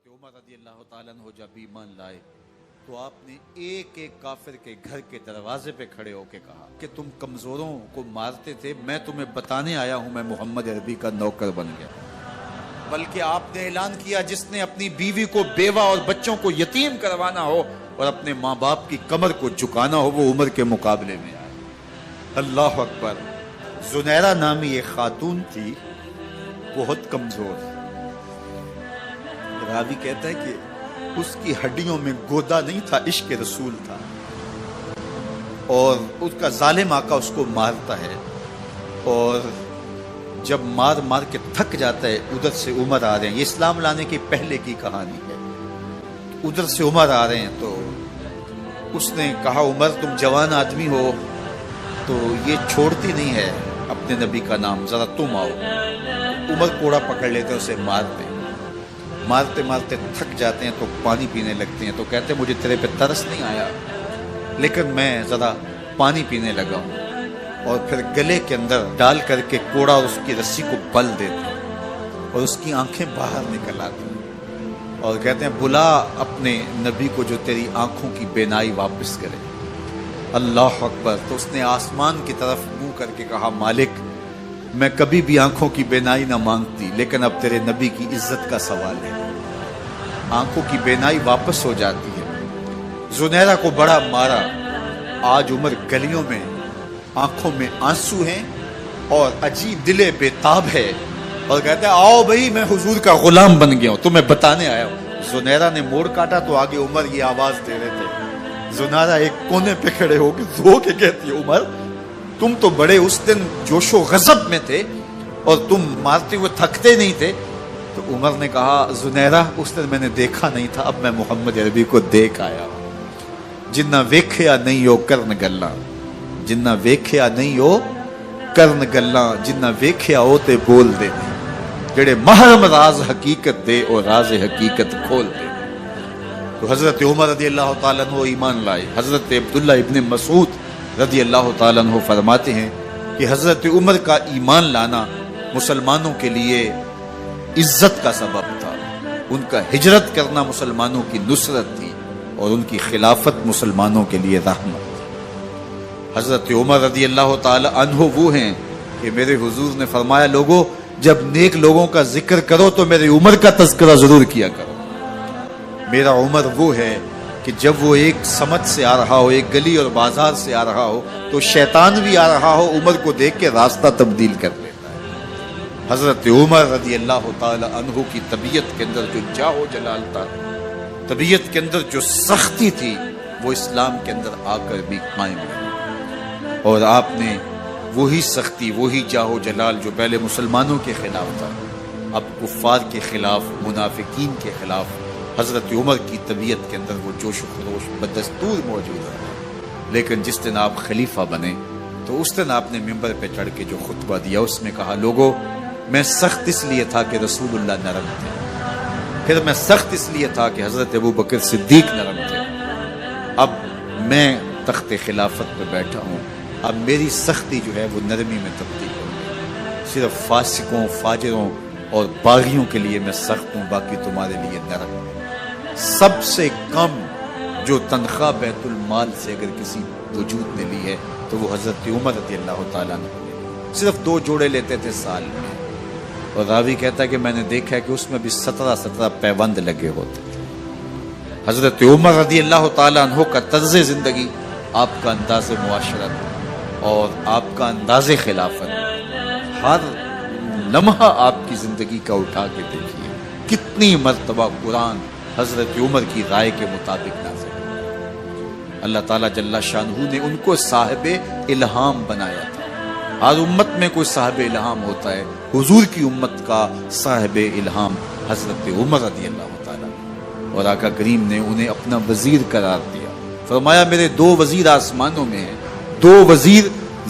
عمر رضی اللہ تعالیٰ عنہ جب ایمان لائے تو آپ نے ایک ایک کافر کے گھر کے دروازے پہ کھڑے ہو کے کہا کہ تم کمزوروں کو مارتے تھے، میں تمہیں بتانے آیا ہوں میں محمد عربی کا نوکر بن گیا۔ بلکہ آپ نے اعلان کیا جس نے اپنی بیوی کو بیوہ اور بچوں کو یتیم کروانا ہو اور اپنے ماں باپ کی کمر کو جھکانا ہو وہ عمر کے مقابلے میں آئے۔ اللہ اکبر۔ زنیرہ نامی ایک خاتون تھی، بہت کمزور، راوی کہتا ہے کہ اس کی ہڈیوں میں گودا نہیں تھا، عشق رسول تھا، اور اس کا ظالم آقا اس کو مارتا ہے، اور جب مار مار کے تھک جاتا ہے ادھر سے عمر آ رہے ہیں، یہ اسلام لانے کے پہلے کی کہانی ہے، ادھر سے عمر آ رہے ہیں تو اس نے کہا عمر تم جوان آدمی ہو تو یہ چھوڑتی نہیں ہے اپنے نبی کا نام، ذرا تم آؤ۔ عمر کوڑا پکڑ لیتے اسے مارتے مارتے تھک جاتے ہیں تو پانی پینے لگتے ہیں، تو کہتے ہیں مجھے تیرے پہ ترس نہیں آیا لیکن میں ذرا پانی پینے لگا ہوں، اور پھر گلے کے اندر ڈال کر کے کوڑا اس کی رسی کو بل دیتے اور اس کی آنکھیں باہر نکل آتی اور کہتے ہیں بلا اپنے نبی کو جو تیری آنکھوں کی بینائی واپس کرے۔ اللہ اکبر۔ تو اس نے آسمان کی طرف منہ کر کے کہا مالک میں کبھی بھی آنکھوں کی بینائی نہ مانگتی لیکن اب تیرے نبی کی عزت کا سوال ہے۔ آنکھوں کی بینائی واپس ہو جاتی ہے۔ زنیرہ کو بڑا مارا، آج عمر گلیوں میں آنکھوں میں آنسو ہیں اور عجیب دل بے تاب ہے، اور کہتے ہیں آؤ بھئی میں حضور کا غلام بن گیا ہوں، تمہیں بتانے آیا ہوں۔ زنیرہ نے موڑ کاٹا تو آگے عمر یہ آواز دے رہے تھے۔ زنیرہ ایک کونے پہ کھڑے ہو کے رو کے کہتی ہے عمر تم تو بڑے اس دن جوش و غضب میں تھے اور تم مارتے ہوئے تھکتے نہیں تھے۔ تو عمر نے کہا زنیرہ اس دن میں نے دیکھا نہیں تھا، اب میں محمد عربی کو دیکھ آیا ہوں۔ جنہ ویکھیا نہیں ہو کرن گلاں، جنہ ویکھیا نہیں ہو کرن گلاں، جنہ ویکھیا ہو تے بول دے، جڑے محرم راز حقیقت دے اور راز حقیقت کھول دے۔ تو حضرت عمر رضی اللہ تعالیٰ عنہ ایمان لائے۔ حضرت عبداللہ ابن مسعود رضی اللہ تعالیٰ عنہ فرماتے ہیں کہ حضرت عمر کا ایمان لانا مسلمانوں کے لیے عزت کا سبب تھا، ان کا ہجرت کرنا مسلمانوں کی نصرت تھی اور ان کی خلافت مسلمانوں کے لیے رحمت تھی۔ حضرت عمر رضی اللہ تعالیٰ عنہ وہ ہیں کہ میرے حضور نے فرمایا لوگوں جب نیک لوگوں کا ذکر کرو تو میرے عمر کا تذکرہ ضرور کیا کرو۔ میرا عمر وہ ہے کہ جب وہ ایک سمت سے آ رہا ہو، ایک گلی اور بازار سے آ رہا ہو تو شیطان بھی آ رہا ہو عمر کو دیکھ کے راستہ تبدیل کر لیتا ہے۔ حضرت عمر رضی اللہ تعالی عنہ کی طبیعت کے اندر جو جاہ و جلال تھا، طبیعت کے اندر جو سختی تھی، وہ اسلام کے اندر آ کر بھی قائم رہی، اور آپ نے وہی سختی، وہی جاہ و جلال جو پہلے مسلمانوں کے خلاف تھا اب کفار کے خلاف، منافقین کے خلاف حضرت عمر کی طبیعت کے اندر وہ جوش و خروش بدستور موجود ہے۔ لیکن جس دن آپ خلیفہ بنے تو اس دن آپ نے ممبر پہ چڑھ کے جو خطبہ دیا اس میں کہا لوگوں میں سخت اس لیے تھا کہ رسول اللہ نرم تھے، پھر میں سخت اس لیے تھا کہ حضرت ابو بکر صدیق نرم تھے، اب میں تخت خلافت پہ بیٹھا ہوں، اب میری سختی جو ہے وہ نرمی میں تبدیل ہوگی، صرف فاسقوں، فاجروں اور باغیوں کے لیے میں سخت ہوں، باقی تمہارے لیے نرم ہوں۔ سب سے کم جو تنخواہ بیت المال سے اگر کسی وجود نے لی ہے تو وہ حضرت عمر رضی اللہ تعالیٰ نے صرف 2 جوڑے لیتے تھے سال میں، اور راوی کہتا ہے کہ میں نے دیکھا ہے کہ اس میں بھی 17 پیوند لگے ہوتے تھے۔ حضرت عمر رضی اللہ تعالیٰ عنہ کا طرز زندگی، آپ کا انداز معاشرت اور آپ کا انداز خلافت، ہر لمحہ آپ کی زندگی کا اٹھا کے دیکھیے کتنی مرتبہ قرآن حضرت عمر کی رائے کے مطابق نازل ہے۔ اللہ تعالیٰ جل شانہ نے ان کو صاحب الہام بنایا تھا۔ ہر امت میں کوئی صاحب الہام ہوتا ہے، حضور کی امت کا صاحب الہام حضرت عمر رضی اللہ تعالیٰ، اور آقا کریم نے انہیں اپنا وزیر قرار دیا۔ فرمایا میرے 2 وزیر آسمانوں میں ہیں، 2 وزیر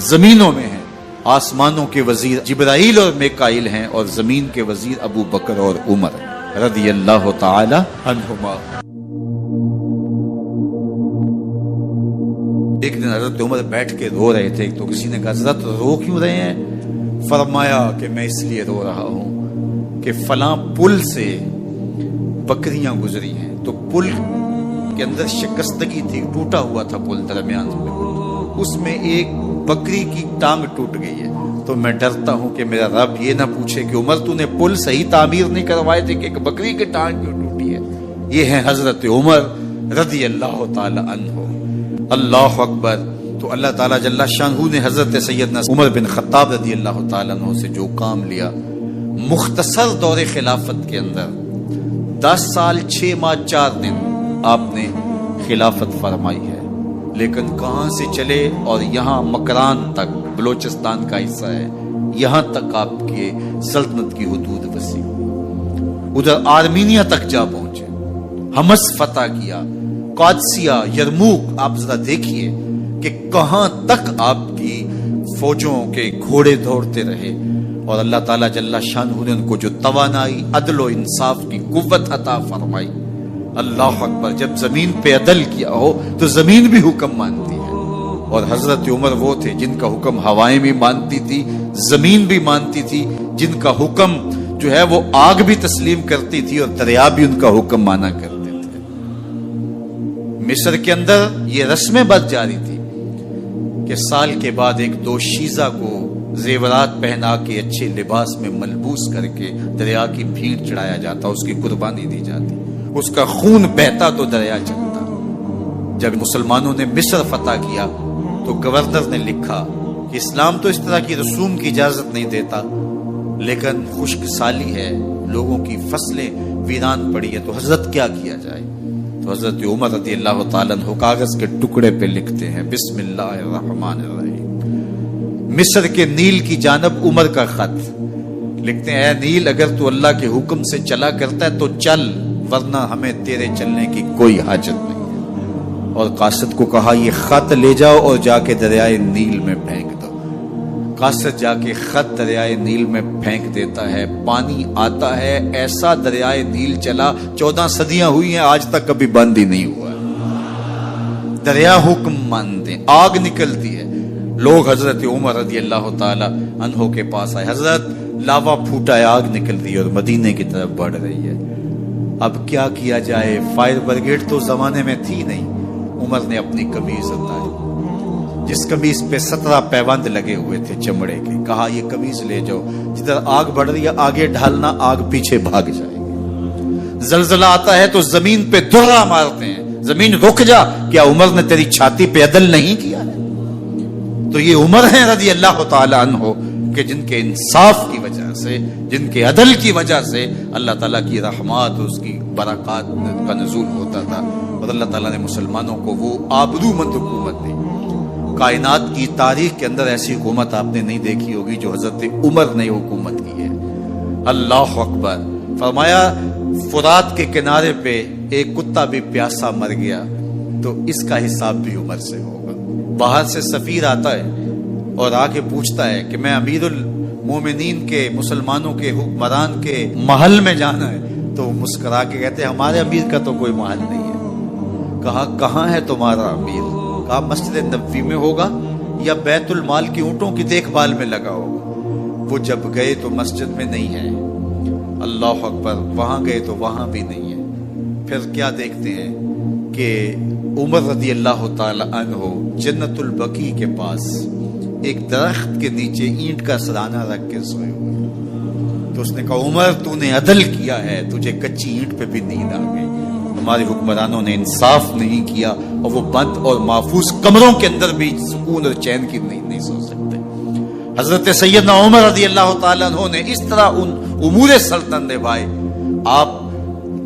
زمینوں میں ہیں، آسمانوں کے وزیر جبرائیل اور میکائیل ہیں اور زمین کے وزیر ابو بکر اور عمر رضی اللہ تعالی عنہما۔ ایک دن حضرت عمر بیٹھ کے رو رہے تھے تو کسی نے کہا حضرت رو کیوں رہے ہیں؟ فرمایا کہ میں اس لیے رو رہا ہوں کہ فلاں پل سے بکریاں گزری ہیں، تو پل کے اندر شکستگی تھی، ٹوٹا ہوا تھا پل درمیان میں، اس میں ایک بکری کی ٹانگ ٹوٹ گئی ہے۔ تو میں ڈرتا ہوں کہ میرا رب یہ نہ پوچھے کہ عمر تو نے پل صحیح تعمیر نہیں کروائے تھے کہ ایک بکری کی ٹانگ کیوں ٹوٹی ہے۔ یہ ہے حضرت عمر رضی اللہ تعالی عنہ۔ اللہ اکبر۔ تو اللہ تعالیٰ جل شانہ نے حضرت سیدنا عمر بن خطاب رضی اللہ تعالیٰ عنہ سے جو کام لیا، مختصر دور خلافت کے اندر 10 سال 6 ماہ 4 دن آپ نے خلافت فرمائی ہے، لیکن کہاں سے چلے اور یہاں مکران تک، بلوچستان کا حصہ ہے، یہاں تک آپ کے سلطنت کی حدود وسیع، ادھر آرمینیا تک جا پہنچے، حمص فتح کیا، قادسیہ، یرموک۔ آپ ذرا دیکھیے کہ کہاں تک آپ کی فوجوں کے گھوڑے دوڑتے رہے، اور اللہ تعالیٰ جل شانہ نے ان کو جو توانائی، عدل و انصاف کی قوت عطا فرمائی۔ اللہ اکبر۔ جب زمین پہ عدل کیا ہو تو زمین بھی حکم مانتی ہے، اور حضرت عمر وہ تھے جن کا حکم ہوائیں بھی مانتی تھی، زمین بھی مانتی تھی، جن کا حکم جو ہے وہ آگ بھی تسلیم کرتی تھی، اور دریا بھی ان کا حکم مانا کرتے تھے۔ مصر کے اندر یہ رسمیں بد جاری تھی کہ سال کے بعد ایک دوشیزہ کو زیورات پہنا کے اچھے لباس میں ملبوس کر کے دریا کی بھیڑ چڑھایا جاتا، اس کی قربانی دی جاتی، اس کا خون بہتا تو دریا چلتا۔ جب مسلمانوں نے مصر فتح کیا تو گورنر نے لکھا کہ اسلام تو اس طرح کی رسوم کی اجازت نہیں دیتا، لیکن خشک سالی ہے، لوگوں کی فصلیں ویران پڑی ہے، تو حضرت کیا کیا جائے؟ تو حضرت عمر رضی اللہ تعالیٰ عنہ کاغذ کے ٹکڑے پہ لکھتے ہیں، بسم اللہ الرحمن الرحیم، مصر کے نیل کی جانب عمر کا خط لکھتے ہیں، اے نیل اگر تو اللہ کے حکم سے چلا کرتا ہے تو چل، ورنہ ہمیں تیرے چلنے کی کوئی حاجت نہیں ہے۔ اور قاصد کو کہا یہ خط لے جاؤ اور جا کے دریائے نیل میں پھینک دو۔ قاصد جا کے خط دریائے نیل میں پھینک دیتا ہے، پانی آتا ہے، ایسا دریائے نیل چلا، 14 صدیاں ہوئی ہیں آج تک کبھی بند ہی نہیں ہوا۔ دریا حکم مانتے، آگ نکلتی ہے، لوگ حضرت عمر رضی اللہ تعالی عنہ کے پاس آئے، حضرت لاوا پھوٹا ہے، آگ نکل رہی ہے اور مدینے کی طرف بڑھ رہی ہے، اب کیا کیا جائے؟ فائر بریگیڈ تو زمانے میں تھی نہیں۔ عمر نے اپنی قمیض اتاری، جس قمیض پہ 17 پیوند لگے ہوئے تھے چمڑے کے، کہا یہ قمیض لے جاؤ، جدھر آگ بڑھ رہی ہے آگے ڈھالنا، آگ پیچھے بھاگ جائے گی۔ زلزلہ آتا ہے تو زمین پہ دہرا مارتے ہیں، زمین رک جا، کیا عمر نے تیری چھاتی پہ عدل نہیں کیا ہے؟ تو یہ عمر ہیں رضی اللہ تعالی عنہ کہ جن کے انصاف کی وجہ سے، جن کے عدل کی وجہ سے اللہ تعالیٰ کی رحمات، اس کی برکات کا نزول ہوتا تھا، اور اللہ تعالیٰ نے مسلمانوں کو وہ آبرومند حکومت دی۔ کائنات کی تاریخ کے اندر ایسی حکومت آپ نے نہیں دیکھی ہوگی جو حضرت عمر نے حکومت کی ہے۔ اللہ اکبر۔ فرمایا فرات کے کنارے پہ ایک کتا بھی پیاسا مر گیا تو اس کا حساب بھی عمر سے ہوگا۔ باہر سے سفیر آتا ہے اور آ کے پوچھتا ہے کہ میں امیر المومنین کے، مسلمانوں کے حکمران کے محل میں جانا ہے، تو وہ مسکرا کے کہتے ہیں ہمارے امیر کا تو کوئی محل نہیں ہے۔ کہا کہاں ہے تمہارا امیر؟ کہا مسجد نبوی میں ہوگا یا بیت المال کی اونٹوں کی دیکھ بھال میں لگا ہوگا۔ وہ جب گئے تو مسجد میں نہیں ہے، اللہ اکبر، وہاں گئے تو وہاں بھی نہیں ہے۔ پھر کیا دیکھتے ہیں کہ عمر رضی اللہ تعالی عنہ جنت البقیع کے پاس ایک درخت کے نیچے اینٹ کا سرانہ رکھ کے سوئے ہوئے، تو اس نے کہا عمر تو نے عدل کیا ہے، تجھے کچی اینٹ پہ بھی نیند آ گئی، ہمارے حکمرانوں نے انصاف نہیں کیا، اور وہ بند اور محفوظ کمروں کے اندر بھی سکون اور چین کی نہیں سو سکتے۔ حضرت سیدنا عمر رضی اللہ تعالیٰ عنہ نے اس طرح ان امور سلطنت نبھائے۔ آپ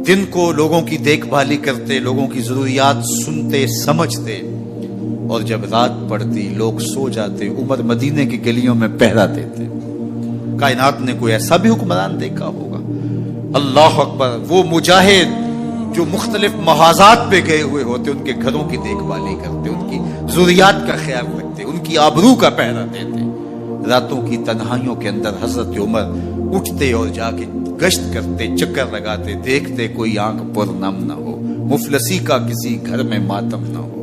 دن کو لوگوں کی دیکھ بھالی کرتے، لوگوں کی ضروریات سنتے سمجھتے، اور جب رات پڑتی لوگ سو جاتے، عمر مدینے کی گلیوں میں پہرا دیتے۔ کائنات نے کوئی ایسا بھی حکمران دیکھا ہوگا؟ اللہ اکبر۔ وہ مجاہد جو مختلف محاذات پہ گئے ہوئے ہوتے، ان کے گھروں کی دیکھ بھالی کرتے، ان کی ضروریات کا خیال رکھتے، ان کی آبرو کا پہرا دیتے۔ راتوں کی تنہائیوں کے اندر حضرت عمر اٹھتے اور جا کے گشت کرتے، چکر لگاتے، دیکھتے کوئی آنکھ پر نم نہ ہو، مفلسی کا کسی گھر میں ماتم نہ ہو۔